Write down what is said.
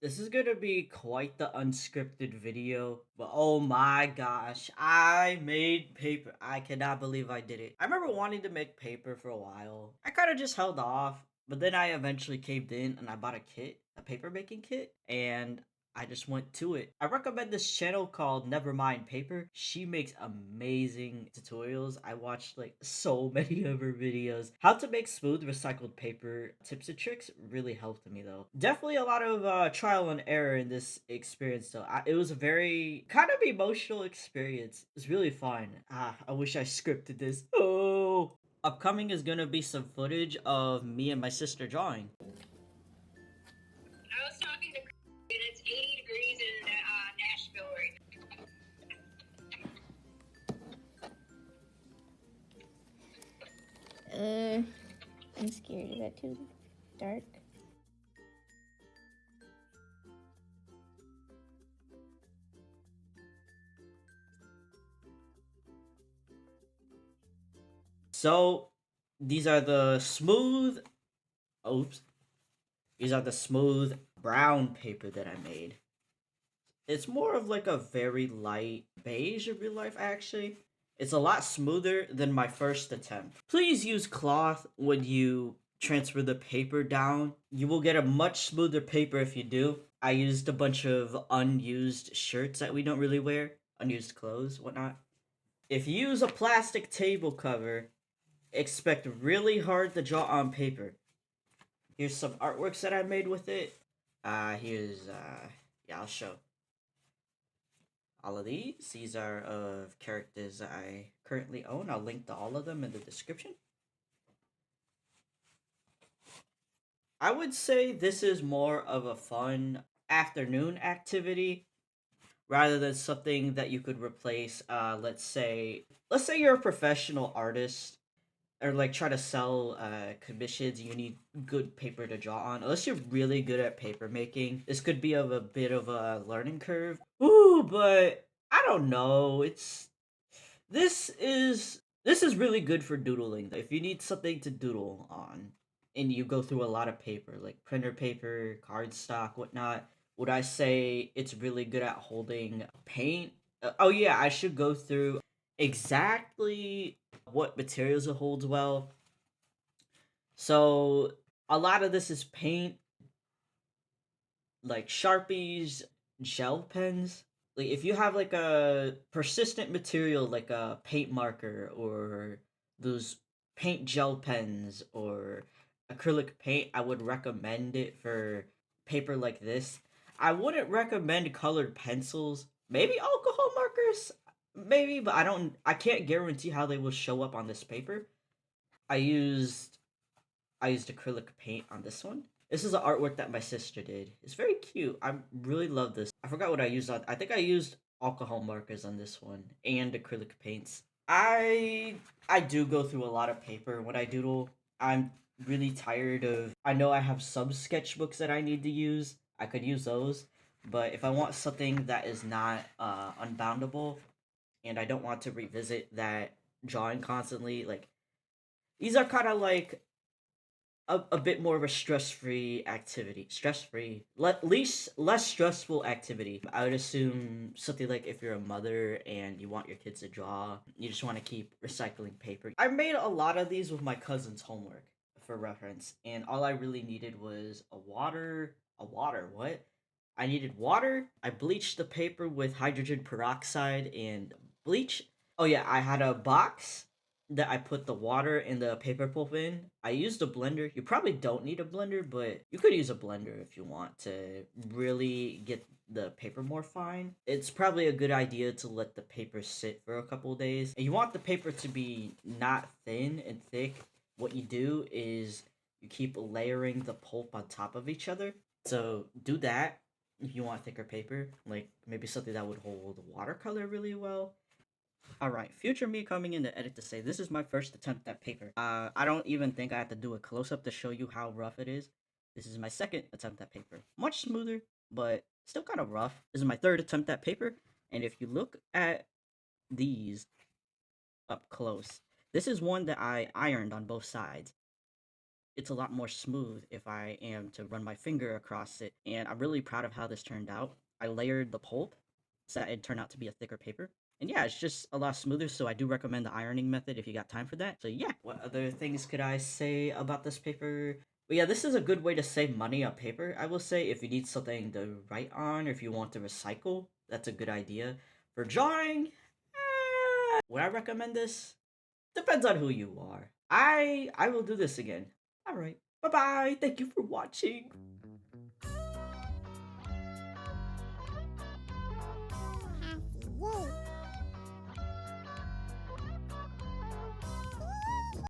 This is gonna be quite the unscripted video, but oh my gosh, I made paper. I cannot believe I did it. I remember wanting to make paper for a while. I kind of just held off, but then I eventually caved in and I bought a kit, a paper making kit, and I just went to it. I recommend this channel called Nevermind Paper. She makes amazing tutorials. I watched like so many of her videos. How to make smooth recycled paper tips and tricks really helped me though. Definitely a lot of trial and error in this experience though. It was a very kind of emotional experience. It's really fun. I wish I scripted this. Oh. Upcoming is gonna be some footage of me and my sister drawing. I was talking to and it's 80 degrees in Nashville right now. I'm scared. Is that too dark? So these are the smooth oops. These are the smooth brown paper that I made. It's more of like a very light beige in real life, actually. It's a lot smoother than my first attempt. Please use cloth when you transfer the paper down. You will get a much smoother paper if you do. I used a bunch of unused shirts that we don't really wear, unused clothes, whatnot. If you use a plastic table cover, expect really hard to draw on paper. Here's some artworks that I made with it. Yeah, I'll show. All of these are of characters that I currently own. I'll link to all of them in the description. I would say this is more of a fun afternoon activity rather than something that you could replace. Let's say you're a professional artist or like try to sell commissions. You need good paper to draw on. Unless you're really good at paper making, this could be of a bit of a learning curve. Ooh, but I don't know. This is really good for doodling. If you need something to doodle on and you go through a lot of paper, like printer paper, cardstock, whatnot, would I say it's really good at holding paint? Oh yeah, I should go through exactly what materials it holds well. So a lot of this is paint, like Sharpies, gel pens. Like if you have like a persistent material like a paint marker or those paint gel pens or acrylic paint, I would recommend it for paper like this. I wouldn't recommend colored pencils. Maybe alcohol markers, maybe, but I can't guarantee how they will show up on this paper. I used I used acrylic paint on this one. This is an artwork that my sister did. It's very cute. I really love this. I forgot what I used on. I think I used alcohol markers on this one and acrylic paints. I do go through a lot of paper when I doodle. I'm really tired of. I know I have some sketchbooks that I need to use. I could use those, but if I want something that is not unboundable and I don't want to revisit that drawing constantly, like these are kind of like a bit more of a stress-free activity. Stress-free, least less stressful activity. I would assume something like if you're a mother and you want your kids to draw, you just want to keep recycling paper. I made a lot of these with my cousin's homework for reference, and all I really needed was what? I needed water. I bleached the paper with hydrogen peroxide and bleach. Oh yeah, I had a box that I put the water and the paper pulp in. I used a blender. You probably don't need a blender, but you could use a blender if you want to really get the paper more fine. It's probably a good idea to let the paper sit for a couple days. And you want the paper to be not thin and thick. What you do is you keep layering the pulp on top of each other. So do that if you want thicker paper, like maybe something that would hold watercolor really well. Alright, future me coming in to edit to say this is my first attempt at paper. I don't even think I have to do a close-up to show you how rough it is. This is my second attempt at paper. Much smoother, but still kind of rough. This is my third attempt at paper, and if you look at these up close, this is one that I ironed on both sides. it's a lot more smooth if I am to run my finger across it. And I'm really proud of how this turned out. I layered the pulp so that it turned out to be a thicker paper. And yeah, it's just a lot smoother, so I do recommend the ironing method if you got time for that. So yeah, what other things could I say about this paper? But yeah, this is a good way to save money on paper. I will say if you need something to write on or if you want to recycle, that's a good idea. For drawing, would I recommend this? Depends on who you are. I will do this again. All right. Bye bye. Thank you for watching.